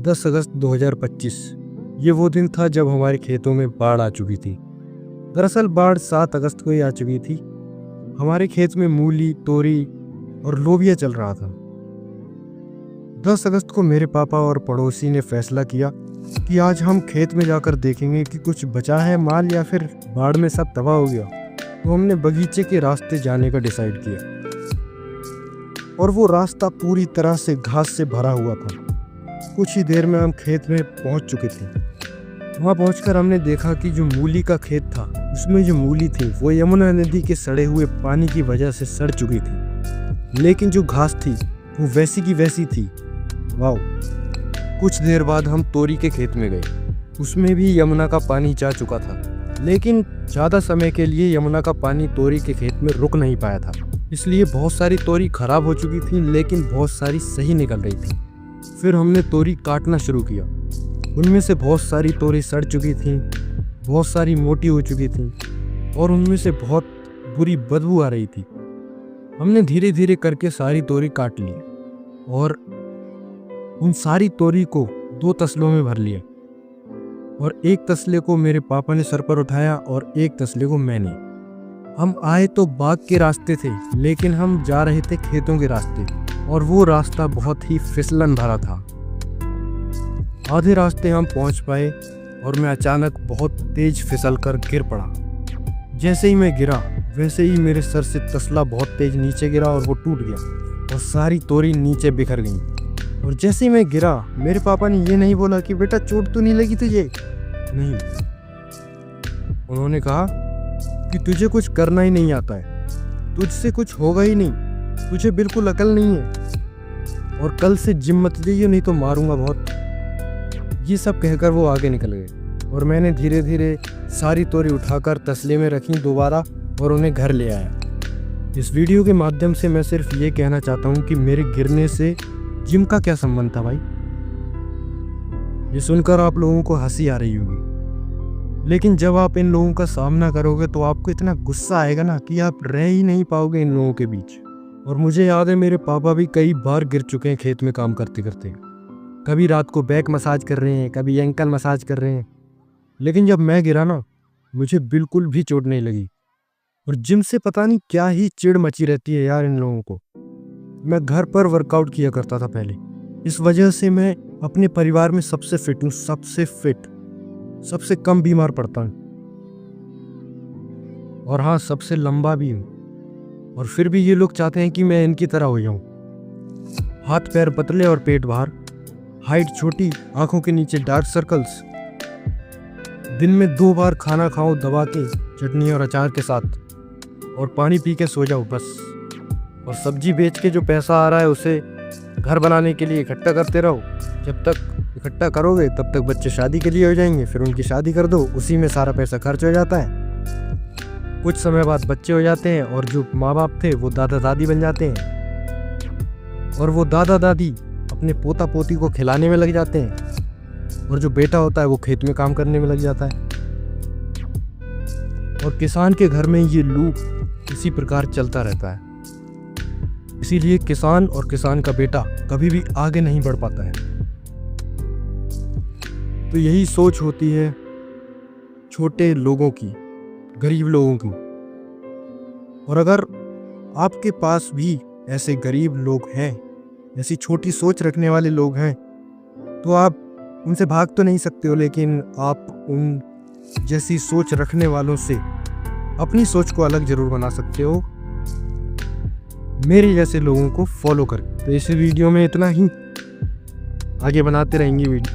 10 अगस्त 2025। ये वो दिन था जब हमारे खेतों में बाढ़ आ चुकी थी। दरअसल बाढ़ 7 अगस्त को ही आ चुकी थी। हमारे खेत में मूली, तोरी और लोबिया चल रहा था। 10 अगस्त को मेरे पापा और पड़ोसी ने फैसला किया कि आज हम खेत में जाकर देखेंगे कि कुछ बचा है माल या फिर बाढ़ में सब तबाह हो गया। तो हमने बगीचे के रास्ते जाने का डिसाइड किया और वो रास्ता पूरी तरह से घास से भरा हुआ था। कुछ ही देर में हम खेत में पहुंच चुके थे। वहां पहुंचकर हमने देखा कि जो मूली का खेत था उसमें जो मूली थी वो यमुना नदी के सड़े हुए पानी की वजह से सड़ चुकी थी, लेकिन जो घास थी वो वैसी की वैसी थी। वाह! कुछ देर बाद हम तोरी के खेत में गए। उसमें भी यमुना का पानी जा चुका था, लेकिन ज़्यादा समय के लिए यमुना का पानी तोरी के खेत में रुक नहीं पाया था, इसलिए बहुत सारी तोरी खराब हो चुकी थी, लेकिन बहुत सारी सही निकल रही थी। फिर हमने तोरी काटना शुरू किया। उनमें से बहुत सारी तोरी सड़ चुकी थी, बहुत सारी मोटी हो चुकी थी और उनमें से बहुत बुरी बदबू आ रही थी। हमने धीरे धीरे करके सारी तोरी काट ली और उन सारी तोरी को 2 तसलों में भर लिया और एक तसले को मेरे पापा ने सर पर उठाया और एक तसले को मैंने। हम आए तो बाग के रास्ते थे, लेकिन हम जा रहे थे खेतों के रास्ते और वो रास्ता बहुत ही फिसलन भरा था। आधे रास्ते हम पहुंच पाए और मैं अचानक बहुत तेज फिसल कर गिर पड़ा। जैसे ही मैं गिरा वैसे ही मेरे सर से तसला बहुत तेज नीचे गिरा और वो टूट गया और सारी तोरी नीचे बिखर गई। और जैसे ही मैं गिरा मेरे पापा ने ये नहीं बोला कि बेटा चोट तो नहीं लगी तुझे, नहीं, उन्होंने कहा कि तुझे कुछ करना ही नहीं आता है, तुझसे कुछ होगा ही नहीं, तुझे बिल्कुल अकल नहीं है और कल से जिम मत जाइए नहीं तो मारूंगा बहुत। ये सब कहकर वो आगे निकल गए और मैंने धीरे धीरे सारी तोरी उठाकर तसले में रखी दोबारा और उन्हें घर ले आया। इस वीडियो के माध्यम से मैं सिर्फ ये कहना चाहता हूँ कि मेरे गिरने से जिम का क्या संबंध था भाई। ये सुनकर आप लोगों को हंसी आ रही होगी, लेकिन जब आप इन लोगों का सामना करोगे तो आपको इतना गुस्सा आएगा ना कि आप रह ही नहीं पाओगे इन लोगों के बीच। और मुझे याद है मेरे पापा भी कई बार गिर चुके हैं खेत में काम करते करते। कभी रात को बैक मसाज कर रहे हैं, कभी एंकल मसाज कर रहे हैं, लेकिन जब मैं गिरा ना मुझे बिल्कुल भी चोट नहीं लगी। और जिम से पता नहीं क्या ही चिढ़ मची रहती है यार इन लोगों को। मैं घर पर वर्कआउट किया करता था पहले, इस वजह से मैं अपने परिवार में सबसे फिट हूँ, सबसे फिट, सबसे कम बीमार पड़ता हूँ और हाँ, सबसे लंबा भी हूँ। और फिर भी ये लोग चाहते हैं कि मैं इनकी तरह हो जाऊं। हाथ पैर पतले और पेट बाहर, हाइट छोटी, आंखों के नीचे डार्क सर्कल्स, दिन में 2 बार खाना खाओ दबा के, चटनी और अचार के साथ, और पानी पी के सो जाओ बस। और सब्जी बेच के जो पैसा आ रहा है उसे घर बनाने के लिए इकट्ठा करते रहो। जब तक इकट्ठा करोगे तब तक बच्चे शादी के लिए हो जाएंगे, फिर उनकी शादी कर दो, उसी में सारा पैसा खर्च हो जाता है। कुछ समय बाद बच्चे हो जाते हैं और जो माँ बाप थे वो दादा दादी बन जाते हैं और वो दादा दादी अपने पोता पोती को खिलाने में लग जाते हैं और जो बेटा होता है वो खेत में काम करने में लग जाता है। और किसान के घर में ये लूप इसी प्रकार चलता रहता है। इसीलिए किसान और किसान का बेटा कभी भी आगे नहीं बढ़ पाता है। तो यही सोच होती है छोटे लोगों की, गरीब लोगों की। और अगर आपके पास भी ऐसे गरीब लोग हैं, ऐसी छोटी सोच रखने वाले लोग हैं, तो आप उनसे भाग तो नहीं सकते हो, लेकिन आप उन जैसी सोच रखने वालों से अपनी सोच को अलग जरूर बना सकते हो, मेरे जैसे लोगों को फॉलो करके। तो इस वीडियो में इतना ही, आगे बनाते रहेंगे वीडियो।